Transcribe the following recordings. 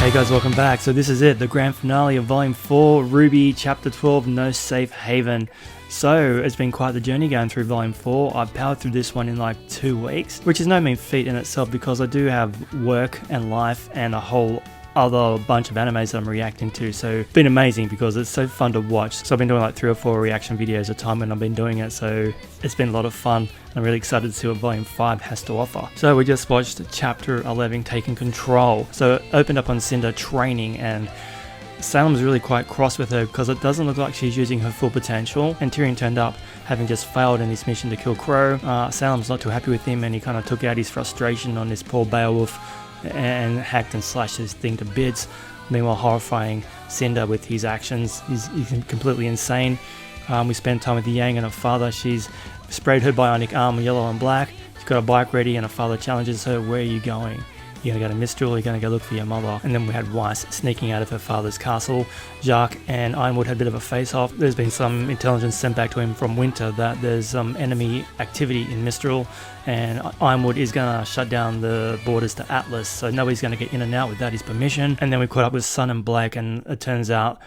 Hey guys, welcome back. So this is it, the grand finale of Volume 4, Rwby, Chapter 12, No Safe Haven. So it's been quite the journey going through Volume 4. I've powered through this one in like 2 weeks, which is no mean feat in itself because I do have work and life and a whole other bunch of animes that I'm reacting to. So it's been amazing because it's so fun to watch. So I've been doing like 3 or 4 reaction videos at a time when I've been doing it. So it's been a lot of fun. I'm really excited to see what Volume 5 has to offer. So we just watched Chapter 11, Taking Control. So it opened up on Cinder training, and Salem's really quite cross with her because it doesn't look like she's using her full potential, and Tyrion turned up having just failed in his mission to kill Crow. Salem's not too happy with him, and he kind of took out his frustration on this poor Beowulf and hacked and slashed his thing to bits. Meanwhile, horrifying Cinder with his actions. He's completely insane. We spent time with Yang and her father. She's sprayed her bionic arm yellow and black. She's got a bike ready, and her father challenges her, "Where are you going? You're going to go to Mistral, you're going to go look for your mother." And then we had Weiss sneaking out of her father's castle. Jacques and Ironwood had a bit of a face-off. There's been some intelligence sent back to him from Winter that there's some enemy activity in Mistral, and Ironwood is going to shut down the borders to Artlist, so nobody's going to get in and out without his permission. And then we caught up with Sun and Blake, and it turns out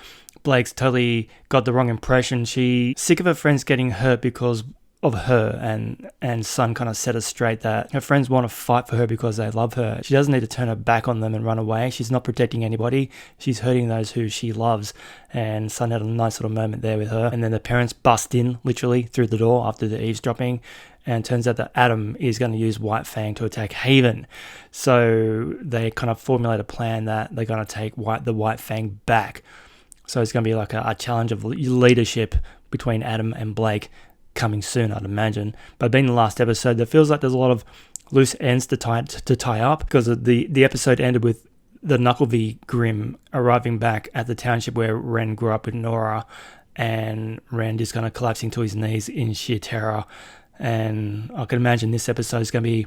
Blake's totally got the wrong impression. She's sick of her friends getting hurt because of her, and Sun kind of set us straight that her friends want to fight for her because they love her. She doesn't need to turn her back on them and run away. She's not protecting anybody. She's hurting those who she loves. And Sun had a nice little moment there with her. And then the parents bust in literally through the door after the eavesdropping, and it turns out that Adam is going to use White Fang to attack Haven. So they kind of formulate a plan that they're going to take the White Fang back. So it's going to be like a challenge of leadership between Adam and Blake coming soon, I'd imagine. But being the last episode, there feels like there's a lot of loose ends to tie up, because the episode ended with the Rwby Grimm arriving back at the township where Ren grew up with Nora, and Ren just kind of collapsing to his knees in sheer terror. And I can imagine this episode is going to be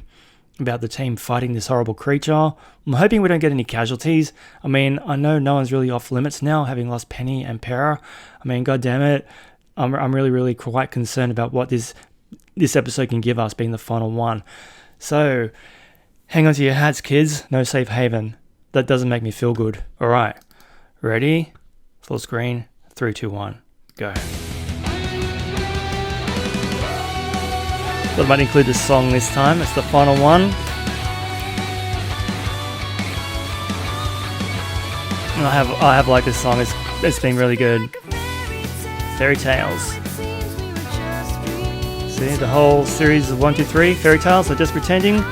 about the team fighting this horrible creature. I'm hoping we don't get any casualties. I mean, I know no one's really off limits now, having lost Penny and Pera. I mean, god damn it, I'm really quite concerned about what this episode can give us, being the final one. So hang on to your hats, kids. No safe haven. That doesn't make me feel good. All right, ready? Full screen. 3, 2, 1, go. So I might include this song this time. It's the final one. And I have liked this song. It's been really good. Fairy Tales. See, the whole series of 1, 2, 3 Fairy Tales are just pretending.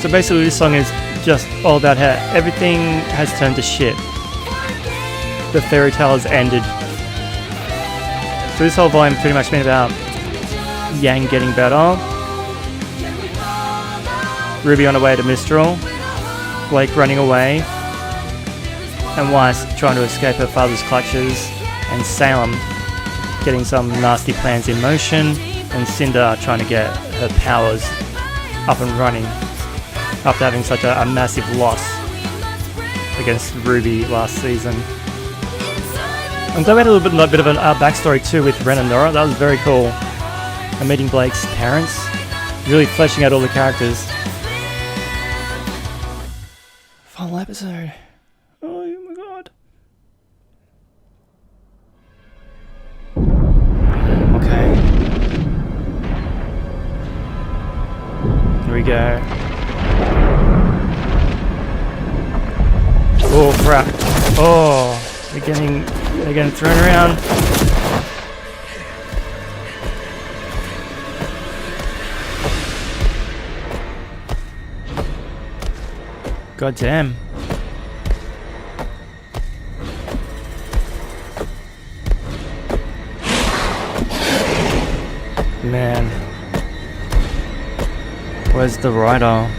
So basically this song is just all about how everything has turned to shit. The fairy tale has ended. So this whole volume pretty much been about Yang getting better, Rwby on her way to Mistral, Blake running away, and Weiss trying to escape her father's clutches, and Salem getting some nasty plans in motion, and Cinder trying to get her powers up and running after having such a massive loss against Rwby last season. I'm glad we had a little bit of a backstory too with Ren and Nora. That was very cool. And meeting Blake's parents, really fleshing out all the characters. Final episode. Oh my god. Okay. Here we go. Oh crap. Oh, they're getting thrown around. God damn. Man. Where's the rider?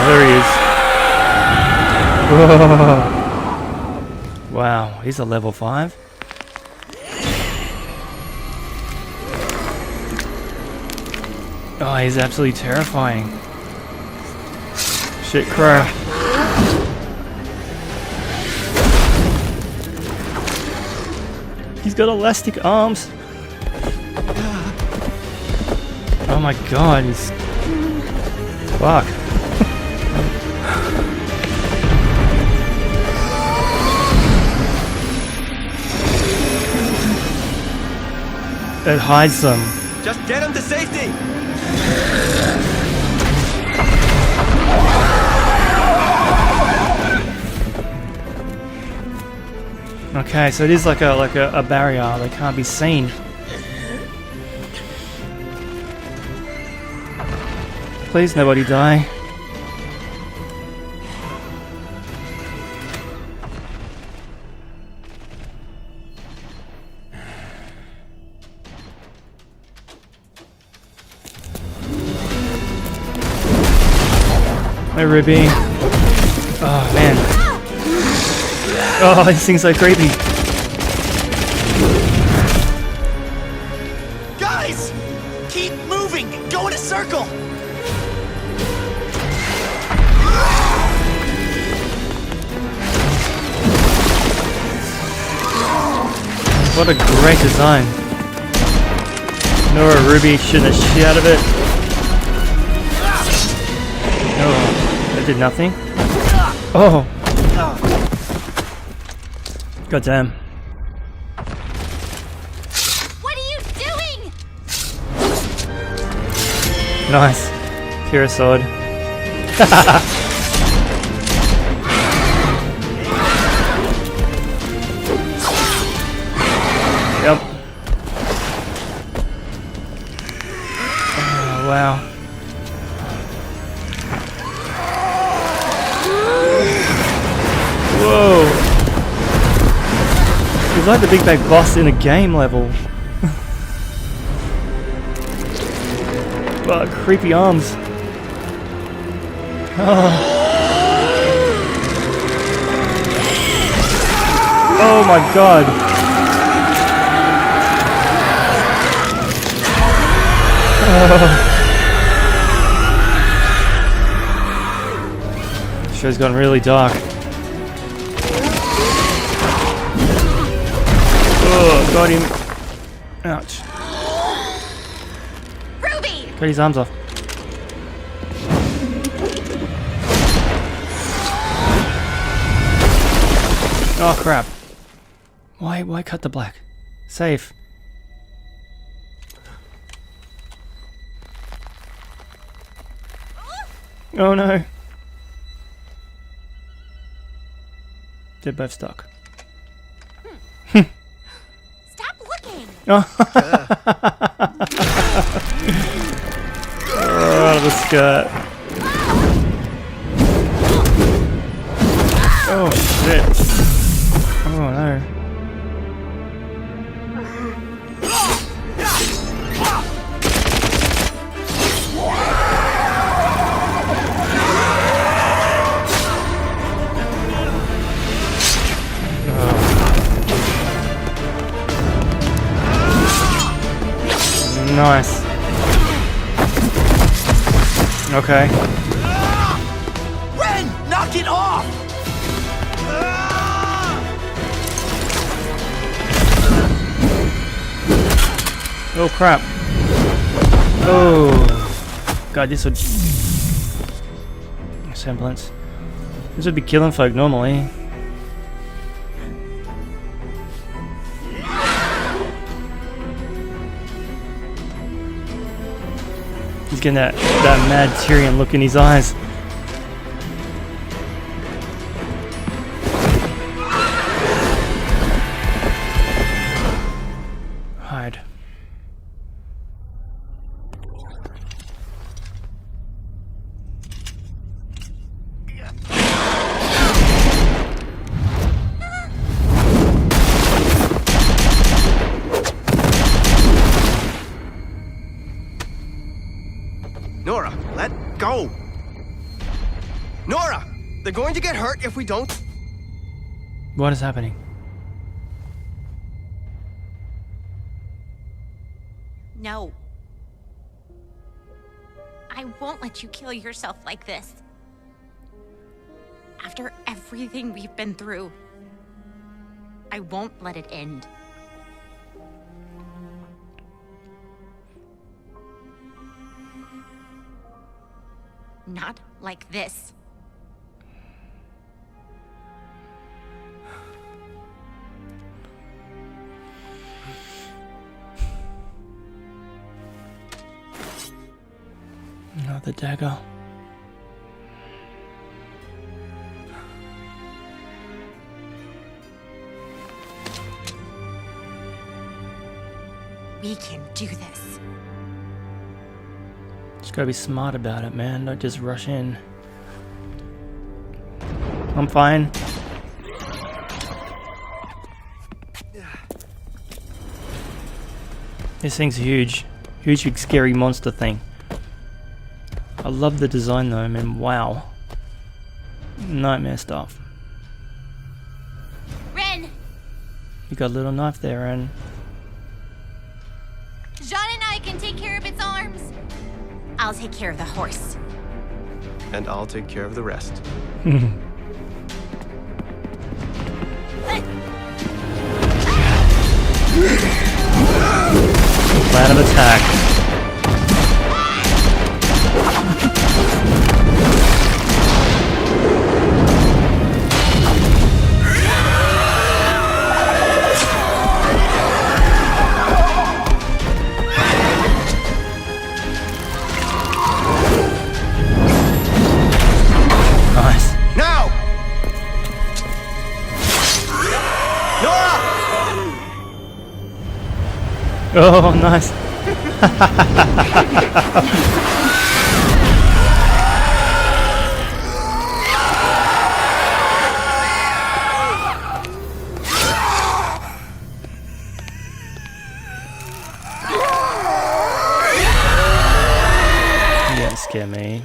There he is. Whoa. Wow, he's a level 5. Oh, he's absolutely terrifying. Shit, crow. He's got elastic arms. Oh my god, he's... Fuck. It hides them. Just get him to safety! Okay, so it is like a barrier. They can't be seen. Please, nobody die. Hey, Rwby. Oh, man. Oh, this thing's so creepy. Guys! Keep moving! Go in a circle! What a great design. Nora Rwby shooting the shit out of it. Oh, that did nothing. Oh. God damn. What are you doing? Nice. Kira sword. Yep. Oh, wow. Whoa. He's like the big bad boss in a game level. Wow, creepy arms. Oh. Oh my god. Oh. Show's gone really dark. Oh, got him. Ouch. Rwby! Cut his arms off. Oh crap. Why cut the black? Safe. Oh no. They're both stuck. Stop looking! Oh, out of the skirt. Oh shit. Oh no. Nice. Okay. Ren! Knock it off! Oh crap. Oh. God, this would... Semblance. This would be killing folk normally. He's getting that mad Tyrion look in his eyes. Hide. Nora, let go! Nora! They're going to get hurt if we don't. What is happening? No. I won't let you kill yourself like this. After everything we've been through, I won't let it end. Not like this. Another dagger. We can do this. Just gotta be smart about it, man. Don't just rush in. I'm fine. This thing's huge. Huge, big, scary monster thing. I love the design though, I mean, wow. Nightmare stuff. Ren! You got a little knife there, Ren. Jean and I can take care of its arms. I'll take care of the horse. And I'll take care of the rest. Plan of attack. Nice. Now! Nora! Oh, nice. You don't scare me.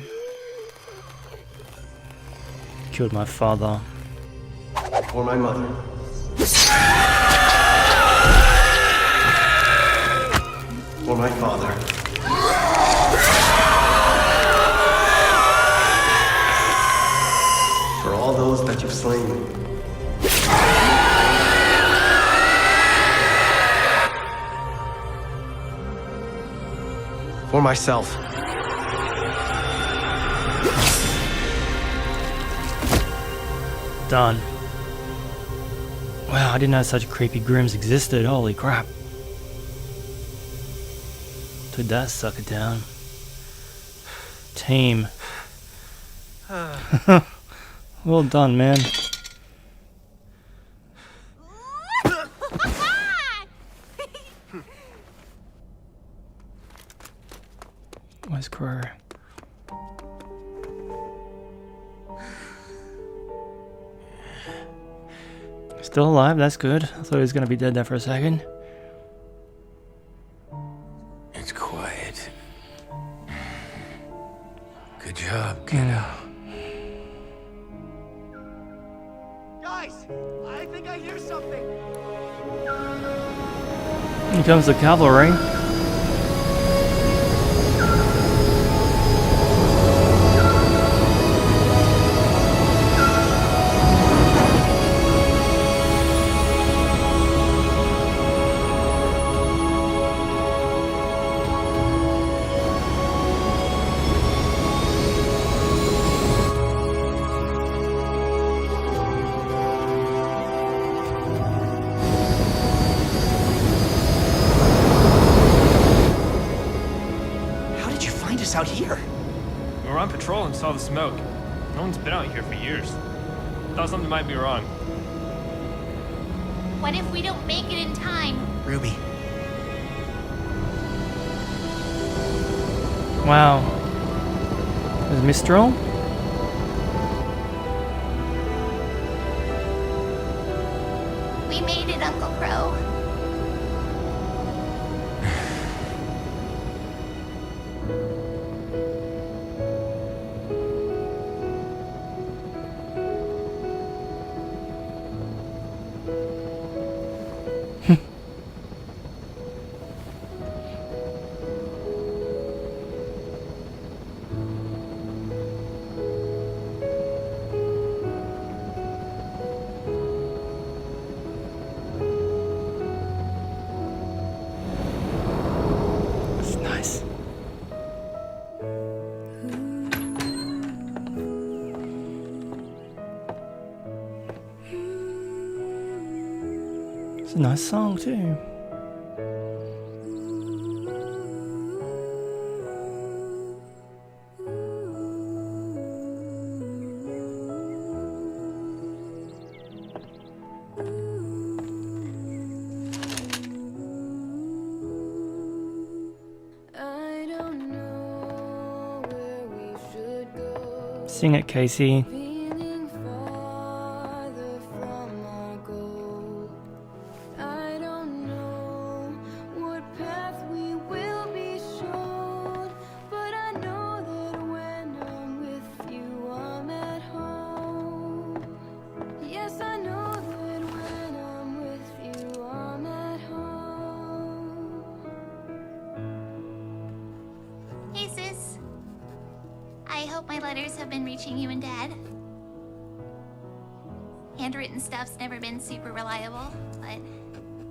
Killed my father. For my mother. For my father. For all those that you've slain. For myself. Done. Wow, I didn't know such creepy Grimms existed. Holy crap. Took that sucker down. Team. Well done, man. Where's Crow? Still alive, that's good. I thought he was gonna be dead there for a second. It's quiet. Good job, kiddo. Guys, I think I hear something. Here comes the cavalry. Out here. We were on patrol and saw the smoke. No one's been out here for years. Thought something might be wrong. What if we don't make it in time? Ruby. Wow. There's Mistral? We made it, Uncle Crow. a nice song too. Sing it, Casey. Hey, sis. I hope my letters have been reaching you and Dad. Handwritten stuff's never been super reliable, but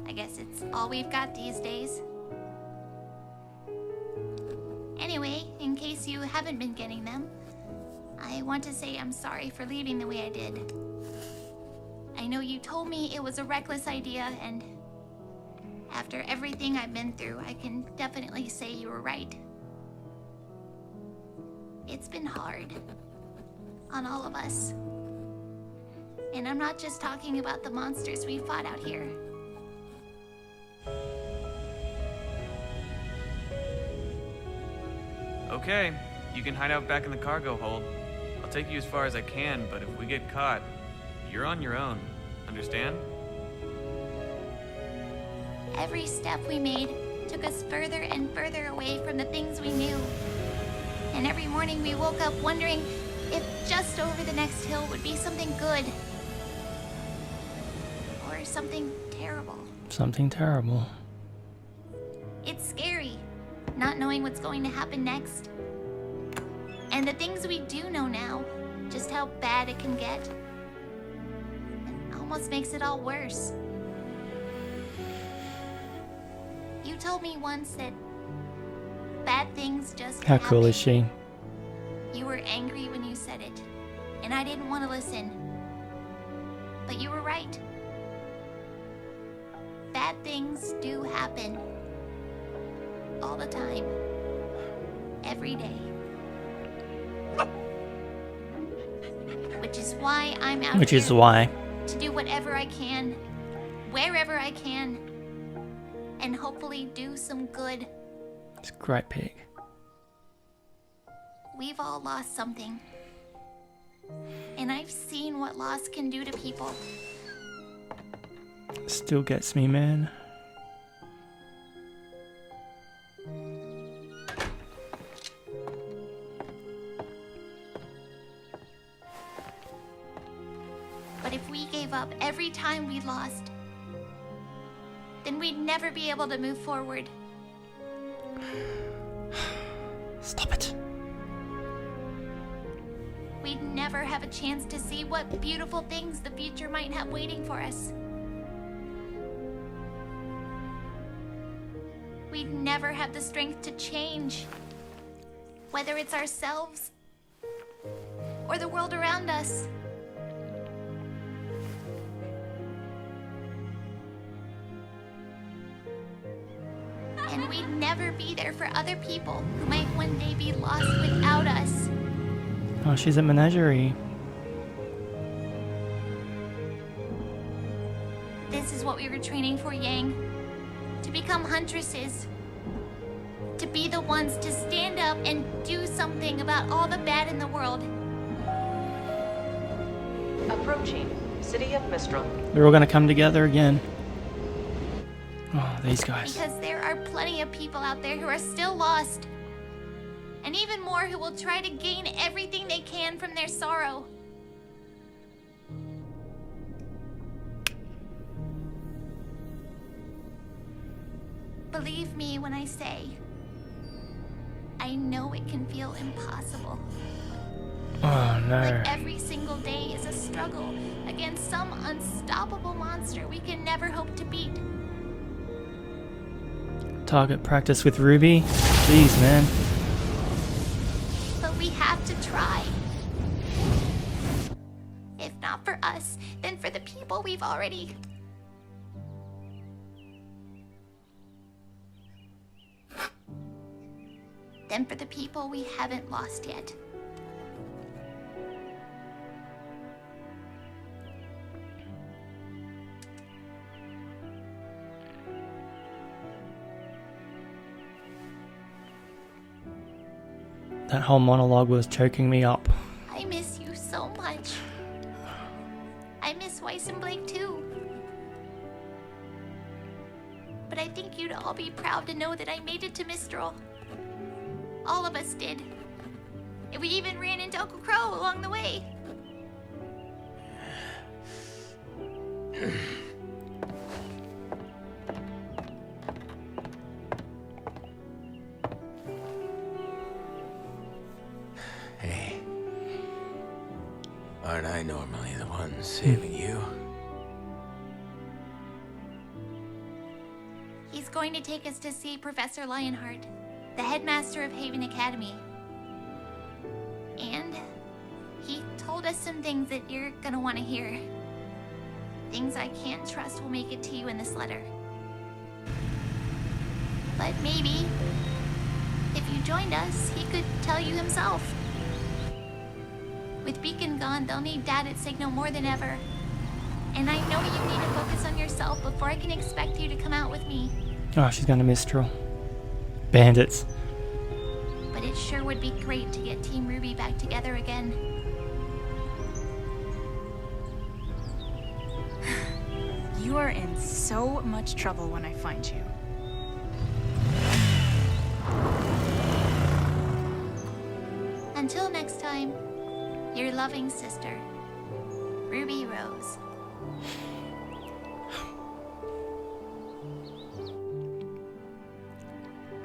I guess it's all we've got these days. Anyway, in case you haven't been getting them, I want to say I'm sorry for leaving the way I did. I know you told me it was a reckless idea, and after everything I've been through, I can definitely say you were right. It's been hard on all of us. And I'm not just talking about the monsters we fought out here. Okay, you can hide out back in the cargo hold. I'll take you as far as I can, but if we get caught, you're on your own. Understand? Every step we made took us further and further away from the things we knew. And every morning we woke up wondering if just over the next hill would be something good. Or something terrible. Something terrible. It's scary, not knowing what's going to happen next. And the things we do know now, just how bad it can get. It almost makes it all worse. You told me once that bad things just How happen. cool is she? You were angry when you said it, and I didn't want to listen. But you were right. Bad things do happen. All the time. Every day. Which is why I'm out Which here is why. to do whatever I can, wherever I can, and hopefully do some good. It's a great pick. We've all lost something. And I've seen what loss can do to people. Still gets me, man. But if we gave up every time we lost, then we'd never be able to move forward. Stop it. We'd never have a chance to see what beautiful things the future might have waiting for us. We'd never have the strength to change, whether it's ourselves or the world around us. And we'd never be there for other people who might one day be lost without us. Oh, she's a menagerie. This is what we were training for, Yang. To become huntresses. To be the ones to stand up and do something about all the bad in the world. Approaching City of Mistral. They're all gonna come together again. Oh, these guys. Because there are plenty of people out there who are still lost. And even more who will try to gain everything they can from their sorrow. Believe me when I say, I know it can feel impossible. Oh no. But every single day is a struggle against some unstoppable monster we can never hope to beat. Target practice with Rwby. Jeez, man. But we have to try. If not for us, then for the people we've already than for the people we haven't lost yet. That whole monologue was choking me up. I miss you so much. I miss Weiss and Blake too. But I think you'd all be proud to know that I made it to Mistral. All of us did. And we even ran into Uncle Crow along the way. Hey. Aren't I normally the one saving you? He's going to take us to see Professor Lionheart, the headmaster of Haven Academy. And he told us some things that you're gonna want to hear. Things I can't trust will make it to you in this letter. But maybe, if you joined us, he could tell you himself. With Beacon gone, they'll need Dad at Signal more than ever. And I know you need to focus on yourself before I can expect you to come out with me. Oh, she's going to Mistral. Bandits. But it sure would be great to get Team Ruby back together again. You are in so much trouble when I find you. Until next time, your loving sister, Ruby Rose.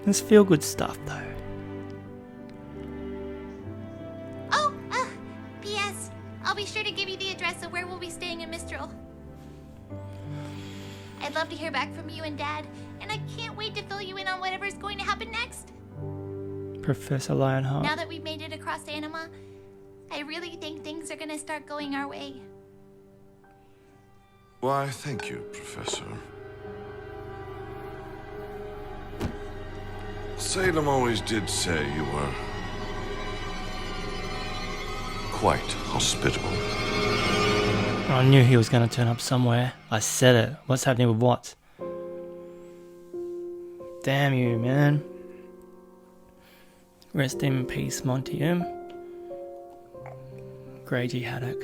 Let's feel good stuff though. Oh, P.S. I'll be sure to give you the address of where we'll be staying in Mistral. I'd love to hear back from you and Dad, and I can't wait to fill you in on whatever's going to happen next. Professor Lionheart. Now that we've made it across Anima, I really think things are gonna start going our way. Why, thank you, Professor. Salem always did say you were quite hospitable. I knew he was going to turn up somewhere. I said it. What's happening with what? Damn you, man. Rest in peace, Montium. Grady Haddock.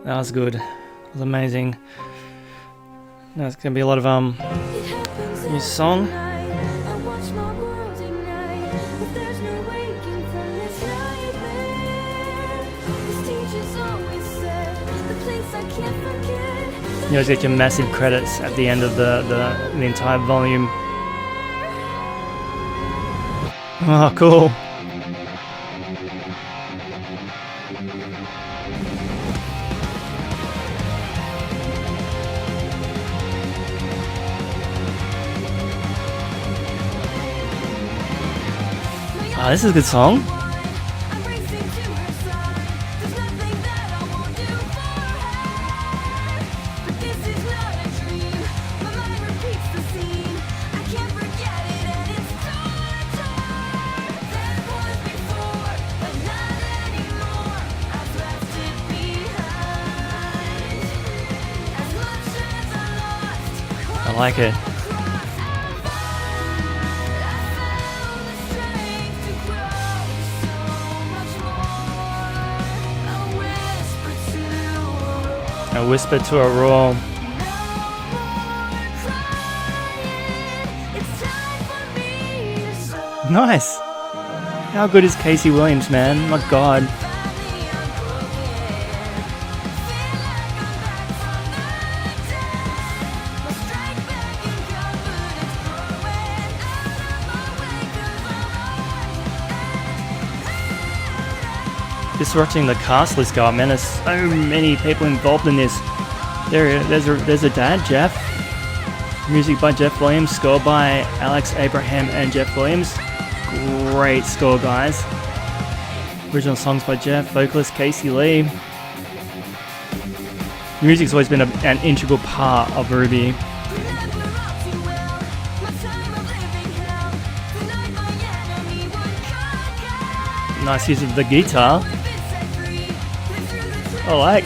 That was good. It was amazing. Now it's gonna be a lot of new song. You guys get your massive credits at the end of the entire volume. Oh, cool. Ah, this is a good song. I like it. A whisper to a roar. Nice. How good is Casey Williams, man? My God. Just watching the cast list go up, man, there's so many people involved in this. There's a dad, Jeff. Music by Jeff Williams, score by Alex Abraham and Jeff Williams. Great score, guys. Original songs by Jeff, vocalist Casey Lee. Music's always been an integral part of Rwby. Nice use of the guitar. I like.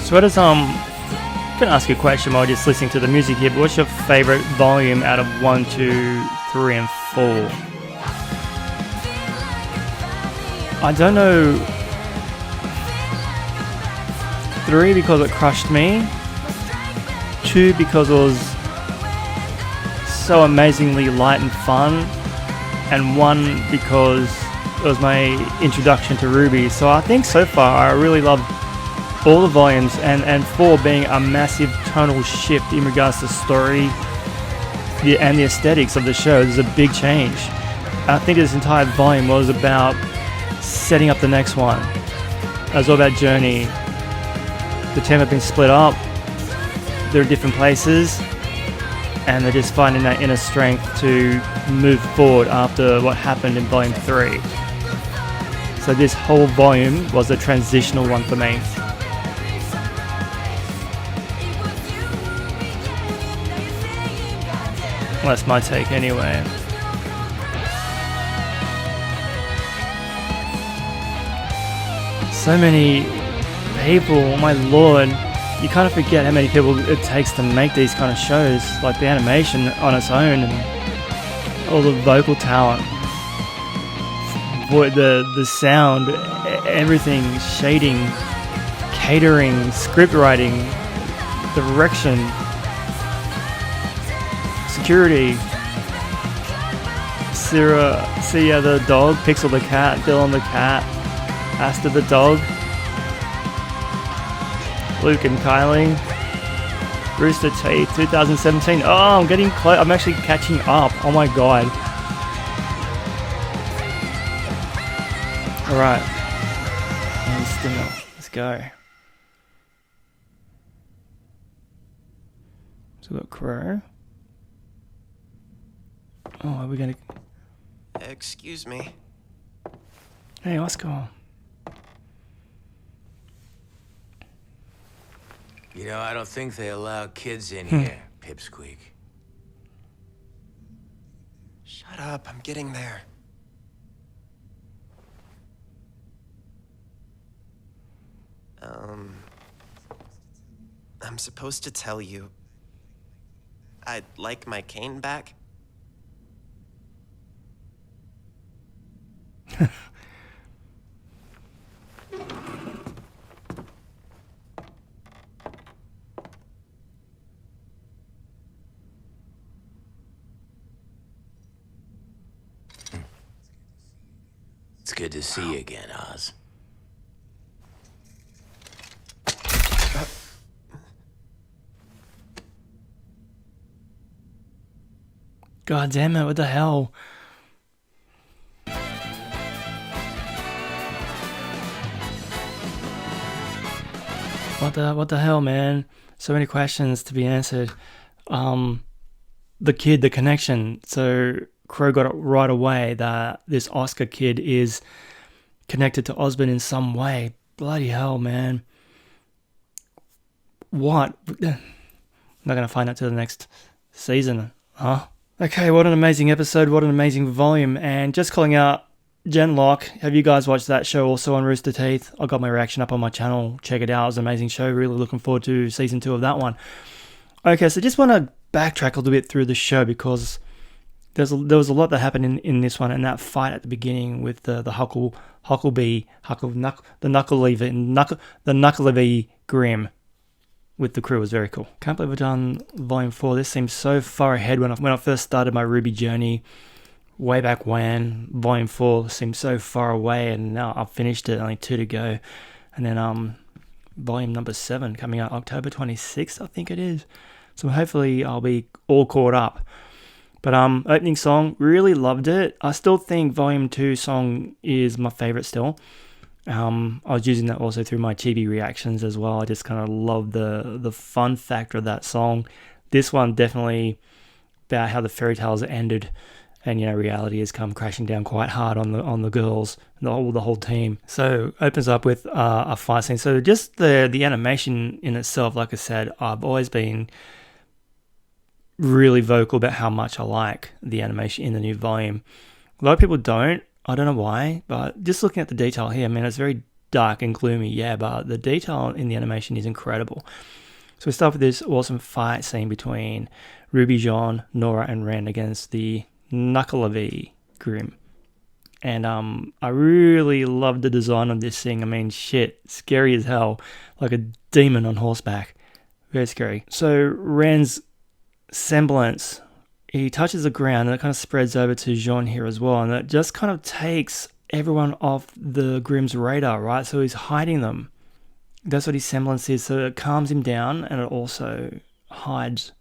So what is I'm gonna ask you a question while just listening to the music here, but what's your favorite volume out of 1, 2, 3 and 4? I don't know. 3 because it crushed me. 2 because it was so amazingly light and fun. And 1 because it was my introduction to Rwby. So I think so far I really love all the volumes, and 4 being a massive tonal shift in regards to story and the aesthetics of the show. There's a big change. I think this entire volume was about setting up the next one. It was all about journey. The team have been split up, they're in different places, and they're just finding that inner strength to move forward after what happened in volume 3. So this whole volume was a transitional one for me. Well, that's my take anyway. So many people, my lord, you kind of forget how many people it takes to make these kind of shows, like the animation on its own and all the vocal talent, the sound, everything, shading, catering, script writing, direction, security. Sia the dog, Pixel the cat, Dylan the cat, Asta the dog, Luke and Kylie, Rooster Teeth 2017. Oh, I'm getting close. I'm actually catching up. Oh my god. Alright. And still, let's go. So we've got Crow. Oh, are we gonna... Excuse me. Hey, Oscar. You know, I don't think they allow kids in here, Pipsqueak. Shut up, I'm getting there. I'm supposed to tell you I'd like my cane back. It's good to see you again, Oz. God damn it, what the hell? What the hell, man? So many questions to be answered. The kid, the connection. So Crow got it right away that this Oscar kid is connected to Osborn in some way. Bloody hell, man. What? Not gonna find out till the next season, huh? Okay, what an amazing episode, what an amazing volume, and just calling out Genlock. Have you guys watched that show also on Rooster Teeth? I got my reaction up on my channel. Check it out. It was an amazing show. Really looking forward to season 2 of that one. Okay, so just want to backtrack a little bit through the show because there was a lot that happened in this one, and that fight at the beginning with the Knuckleby Grimm. with the crew was very cool. Can't believe I've done Volume 4. This seems so far ahead when I first started my Rwby journey way back when. Volume 4 seemed so far away, and now I've finished it, only 2 to go. And then volume number 7 coming out October 26th, I think it is. So hopefully I'll be all caught up. But opening song, really loved it. I still think Volume 2 song is my favorite still. I was using that also through my chibi reactions as well. I just kind of love the fun factor of that song. This one definitely about how the fairy tales ended, and reality has come crashing down quite hard on the girls, the whole team. So opens up with a fight scene. So just the animation in itself, like I said, I've always been really vocal about how much I like the animation in the new volume. A lot of people don't. I don't know why, but just looking at the detail here, I mean, it's very dark and gloomy, yeah, but the detail in the animation is incredible. So we start with this awesome fight scene between Rwby, Jean, Nora, and Ren against the Rwby Grimm. And I really loved the design of this thing. I mean, shit, scary as hell, like a demon on horseback. Very scary. So Ren's semblance, he touches the ground and it kind of spreads over to Jean here as well, and it just kind of takes everyone off the Grimm's radar, right? So he's hiding them. That's what his semblance is. So it calms him down, and it also hides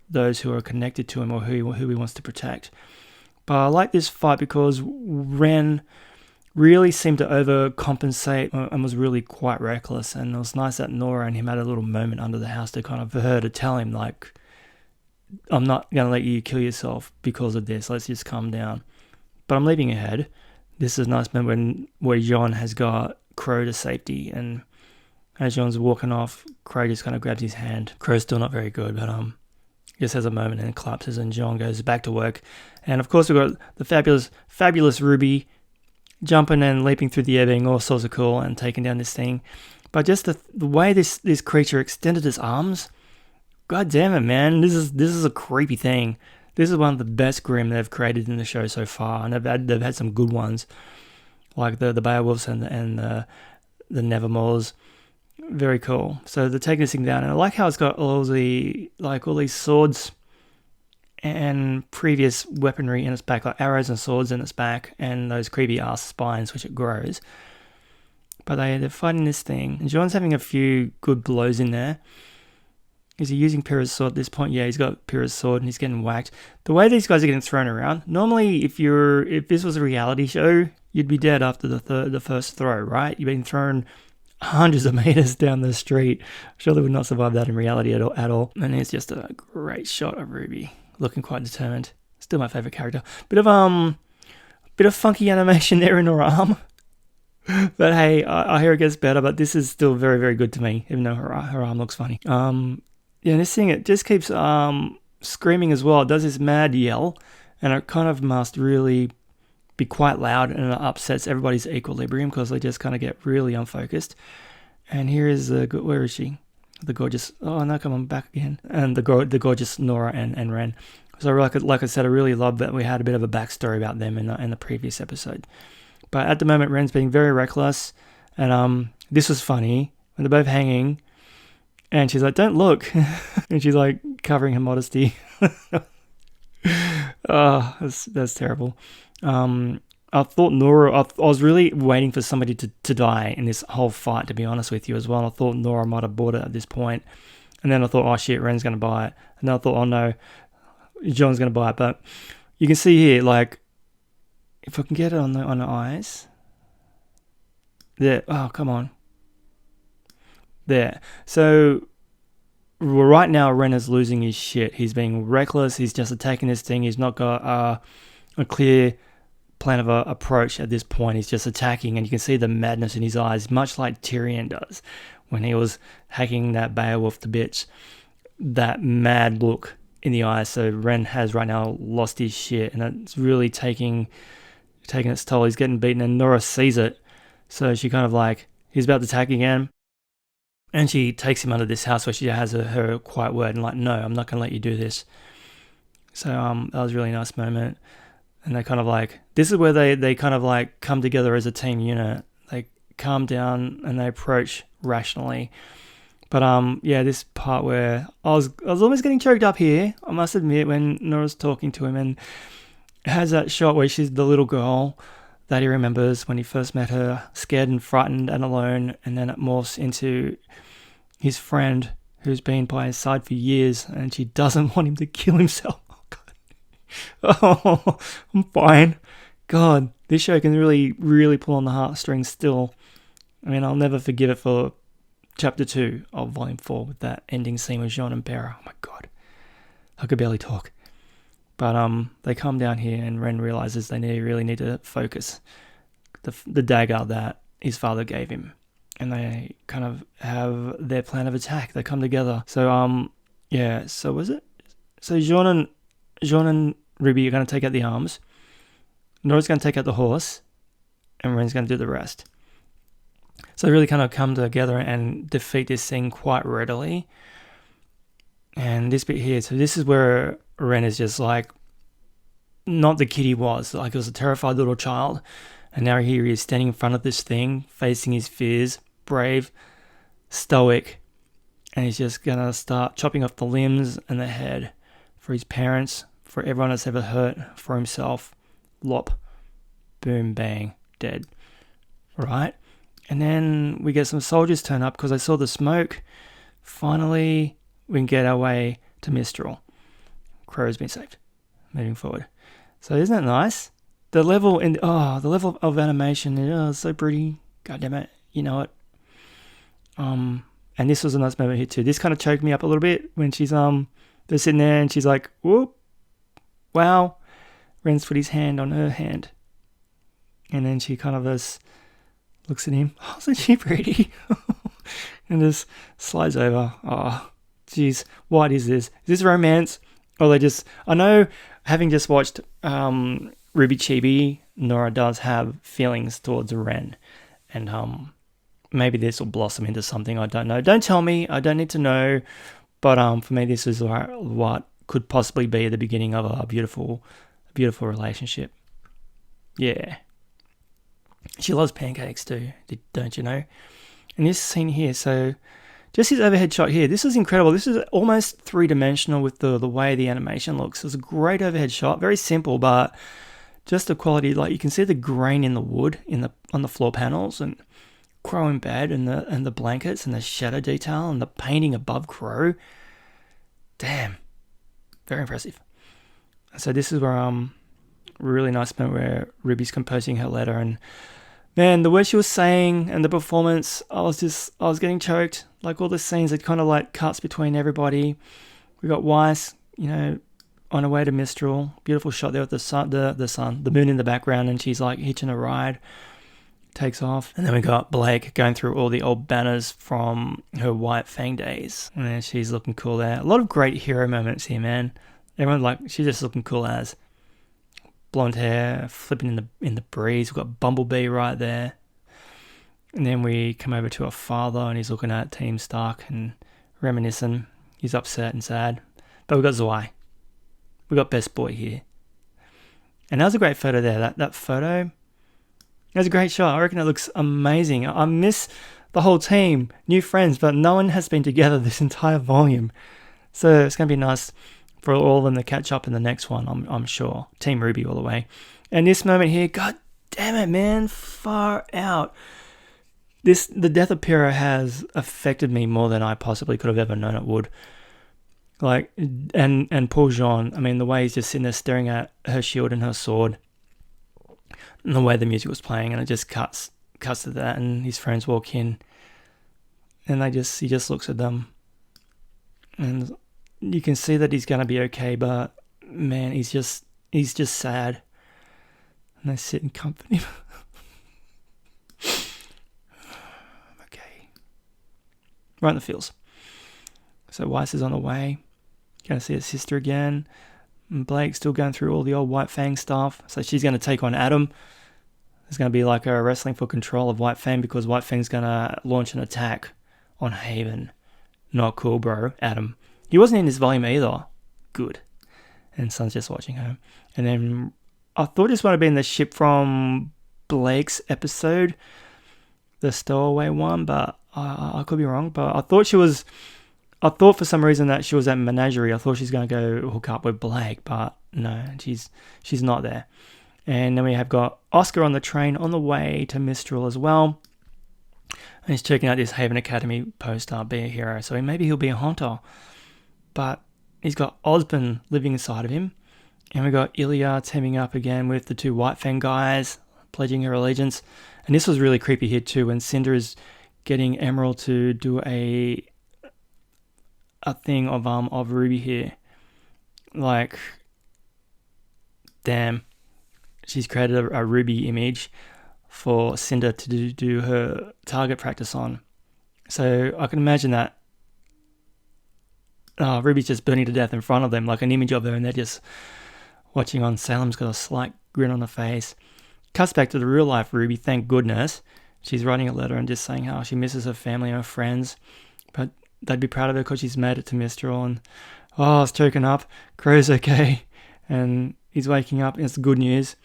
those who are connected to him or who he wants to protect. But I like this fight because Ren really seemed to overcompensate and was really quite reckless, and it was nice that Nora and him had a little moment under the house to kind of, for her to tell him, like, I'm not going to let you kill yourself because of this. Let's just calm down. But I'm leaping ahead. This is a nice moment where Jean has got Crow to safety, and as Jean's walking off, Crow just kind of grabs his hand. Crow's still not very good, but just has a moment and collapses, and Jean goes back to work. And of course we've got the fabulous Rwby jumping and leaping through the air, being all sorts of cool and taking down this thing. But just the way this creature extended its arms, god damn it, man, this is a creepy thing. This is one of the best Grimm they've created in the show so far, and they've had some good ones, like the Beowulfs and the Nevermores. Very cool. So they're taking this thing down, and I like how it's got all these swords and previous weaponry in its back, like arrows and swords in its back, and those creepy ass spines which it grows. But they're fighting this thing, and John's having a few good blows in there. Is he using Pyrrha's sword at this point? Yeah, he's got Pyrrha's sword and he's getting whacked. The way these guys are getting thrown around, normally if this was a reality show, you'd be dead after the first throw, right? You've been thrown hundreds of meters down the street. Surely would not survive that in reality at all. And it's just a great shot of Rwby, looking quite determined. Still my favorite character. Bit of funky animation there in her arm. But hey, I hear it gets better, but this is still very, very good to me, even though her arm looks funny. Yeah, this thing, it just keeps screaming as well. It does this mad yell, and it kind of must really be quite loud, and it upsets everybody's equilibrium because they just kind of get really unfocused. And here is where is she? The gorgeous, oh no, come on, back again. And the gorgeous Nora and Ren. So like I said, I really love that we had a bit of a backstory about them in the previous episode. But at the moment, Ren's being very reckless, and this was funny when they're both hanging. And she's like, don't look. And she's like covering her modesty. Oh, that's terrible. I thought Nora, I was really waiting for somebody to die in this whole fight, to be honest with you as well. I thought Nora might have bought it at this point. And then I thought, oh shit, Ren's going to buy it. And then I thought, oh no, John's going to buy it. But you can see here, like, if I can get it on the eyes. There, oh, come on. There. So right now Ren is losing his shit. He's being reckless. He's just attacking this thing. He's not got a clear plan of approach at this point. He's just attacking, and you can see the madness in his eyes, much like Tyrion does when he was hacking that Beowulf to bits. That mad look in the eyes. So Ren has right now lost his shit, and it's really taking its toll. He's getting beaten, and Nora sees it. So she kind of like, he's about to attack again. And she takes him under this house where she has her quiet word and like, no, I'm not going to let you do this. So that was a really nice moment. And they kind of like, this is where they kind of like come together as a team unit. They calm down and they approach rationally. But yeah, this part where I was almost getting choked up here, I must admit, when Nora's talking to him, and it has that shot where she's the little girl that he remembers when he first met her, scared and frightened and alone, and then it morphs into his friend who's been by his side for years, and she doesn't want him to kill himself. Oh, God. Oh, I'm fine. God, this show can really, really pull on the heartstrings still. I mean, I'll never forgive it for Chapter 2 of Volume 4 with that ending scene with Jean and Pera. Oh my God. I could barely talk. But they come down here and Ren realizes they really need to focus. The dagger that his father gave him. And they kind of have their plan of attack. They come together. So, yeah, so was it? So Jean and Rwby are going to take out the arms. Nora's going to take out the horse. And Ren's going to do the rest. So they really kind of come together and defeat this thing quite readily. And this bit here, so this is where Ren is just like, not the kid he was. Like, he was a terrified little child. And now here he is standing in front of this thing, facing his fears, brave, stoic. And he's just going to start chopping off the limbs and the head for his parents, for everyone that's ever hurt, for himself. Lop. Boom, bang, dead. Right? And then we get some soldiers turn up because I saw the smoke. Finally, we can get our way to Mistral. Crow's been saved. Moving forward. So isn't that nice? The level of animation is so pretty. God damn it. You know it. And this was a nice moment here too. This kind of choked me up a little bit when she's they're sitting there and she's like, whoop. Wow. Ren's put his hand on her hand. And then she kind of looks at him. Oh, isn't she pretty? And just slides over. Oh, jeez. What is this? Is this romance? Or they just... I know, having just watched Rwby Chibi, Nora does have feelings towards Ren. And maybe this will blossom into something. I don't know. Don't tell me. I don't need to know. But for me, this is what could possibly be the beginning of a beautiful relationship. Yeah. She loves pancakes too, don't you know? And this scene here, so just his overhead shot here, this is incredible. This is almost three-dimensional with the way the animation looks. It's a great overhead shot, very simple, but just the quality, like you can see the grain in the wood on the floor panels, and Crow in bed, and the blankets, and the shadow detail, and the painting above Crow. Damn, very impressive. So this is where really nice moment where Ruby's composing her letter, and man, the way she was saying and the performance, I was getting choked. Like all the scenes, it kind of like cuts between everybody. We got Weiss, on her way to Mistral. Beautiful shot there with the moon in the background, and she's like hitching a ride. Takes off. And then we got Blake going through all the old banners from her White Fang days. And then she's looking cool there. A lot of great hero moments here, man. Everyone she's just looking cool as. Blonde hair, flipping in the breeze. We've got Bumblebee right there. And then we come over to her father, and he's looking at Team Stark and reminiscing. He's upset and sad. But we've got Zwei. We've got Best Boy here. And that was a great photo there. That photo... It was a great shot. I reckon it looks amazing. I miss the whole team, new friends, but no one has been together this entire volume. So it's going to be nice for all of them to catch up in the next one, I'm sure. Team Rwby all the way. And this moment here, god damn it, man, far out. The death of Pyrrha has affected me more than I possibly could have ever known it would. Like, and poor Jean, I mean, the way he's just sitting there staring at her shield and her sword. And the way the music was playing, and it just cuts to that, and his friends walk in, and he just looks at them, and you can see that he's gonna be okay, but man, he's just sad, and they sit and comfort him. Okay, right in the feels. So Weiss is on the way, gonna see his sister again. And Blake's still going through all the old White Fang stuff. So she's going to take on Adam. There's going to be like a wrestling for control of White Fang, because White Fang's going to launch an attack on Haven. Not cool, bro. Adam. He wasn't in this volume either. Good. And Sun's just watching her. And then I thought this might have been the ship from Blake's episode, the stowaway one, but I could be wrong, but I thought for some reason that she was at Menagerie. I thought she's going to go hook up with Blake, but no, she's not there. And then we have got Oscar on the train on the way to Mistral as well. And he's checking out this Haven Academy poster, Be a Hero. So maybe he'll be a hunter. But he's got Osborne living inside of him. And we got Ilya teaming up again with the two White Fang guys, pledging her allegiance. And this was really creepy here too, when Cinder is getting Emerald to do a thing of Rwby here. Like, damn, she's created a Rwby image for Cinder to do her target practice on. So I can imagine that Rwby's just burning to death in front of them, like an image of her, and they're just watching on. Salem's got a slight grin on her face. Cuts back to the real life Rwby, thank goodness. She's writing a letter and just saying how she misses her family and her friends, but they'd be proud of her because she's made it to Mistral. And I was choking up. Crow's okay, and he's waking up. It's good news.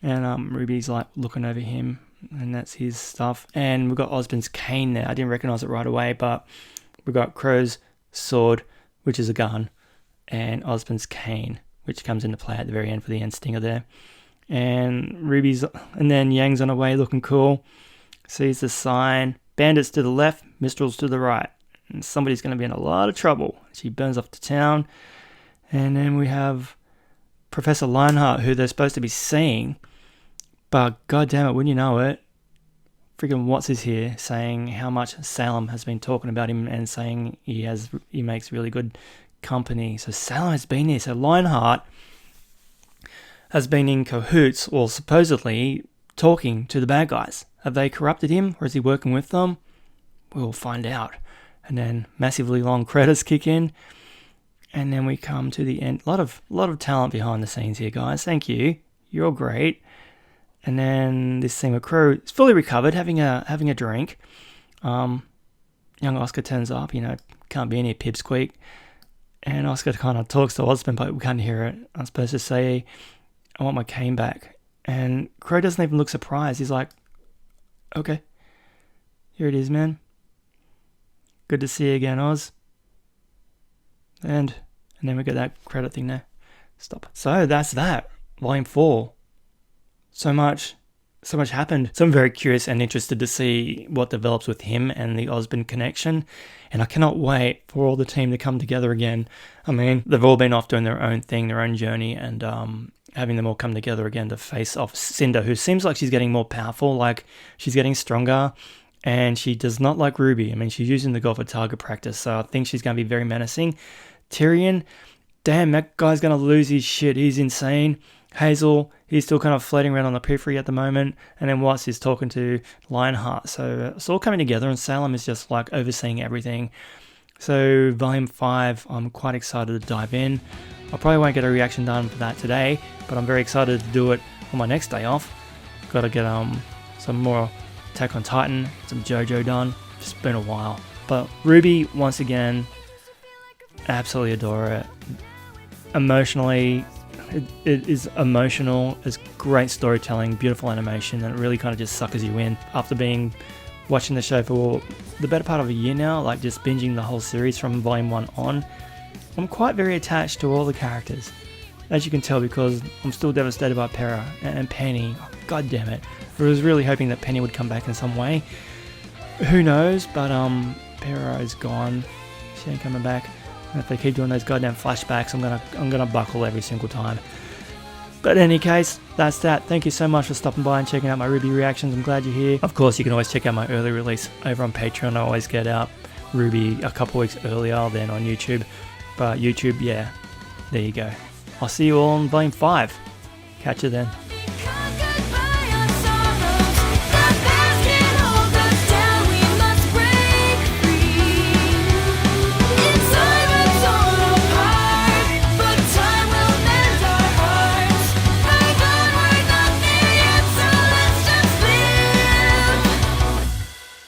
And Rwby's like looking over him, and that's his stuff. And we've got Osborne's cane there. I didn't recognize it right away, but we've got Crow's sword, which is a gun, and Osborne's cane, which comes into play at the very end for the end stinger there. And and then Yang's on her way looking cool. Sees the sign. Bandits to the left, Mistral's to the right. And somebody's going to be in a lot of trouble. She burns off to town. And then we have Professor Lionheart, who they're supposed to be seeing. But goddamn it, wouldn't you know it, freaking Watts is here saying how much Salem has been talking about him and saying he makes really good company. So Salem has been here. So Lionheart has been in cahoots, or supposedly talking to the bad guys. Have they corrupted him, or is he working with them? We'll find out. And then massively long credits kick in, and then we come to the end. A lot of talent behind the scenes here, guys. Thank you. You're all great. And then this scene with Crow is fully recovered, having a drink. Young Oscar turns up. Can't be any pipsqueak. And Oscar kind of talks to Osborne, but we can't hear it. I'm supposed to say, I want my cane back. And Crow doesn't even look surprised. He's like, okay, here it is, man. Good to see you again, Oz. And then we get that credit thing there. Stop. So that's that. Volume 4. So much happened. So I'm very curious and interested to see what develops with him and the Osborne connection. And I cannot wait for all the team to come together again. I mean, they've all been off doing their own thing, their own journey, and having them all come together again to face off Cinder, who seems like she's getting more powerful, like she's getting stronger, and she does not like Rwby. I mean, she's using the girl for target practice, so I think she's going to be very menacing. Tyrion, damn, that guy's going to lose his shit. He's insane. Hazel, he's still kind of floating around on the periphery at the moment, and then Watts is talking to Lionheart. So it's all coming together, and Salem is just like overseeing everything. So Volume 5, I'm quite excited to dive in. I probably won't get a reaction done for that today, but I'm very excited to do it on my next day off. Got to get some more Attack on Titan, some JoJo done. It's been a while. But Rwby, once again, absolutely adore it. Emotionally, it is emotional. It's great storytelling, beautiful animation, and it really kind of just suckers you in. After watching the show for the better part of a year now, like just binging the whole series from Volume 1 on, I'm quite very attached to all the characters, as you can tell, because I'm still devastated by Pera and Penny. Oh, God damn it. I was really hoping that Penny would come back in some way. Who knows, but Pera is gone. She ain't coming back. And if they keep doing those goddamn flashbacks, I'm gonna buckle every single time. But in any case, that's that. Thank you so much for stopping by and checking out my Rwby reactions. I'm glad you're here. Of course, you can always check out my early release over on Patreon. I always get out Rwby a couple weeks earlier than on YouTube. But YouTube, yeah, there you go. I'll see you all in Volume 5. Catch you then.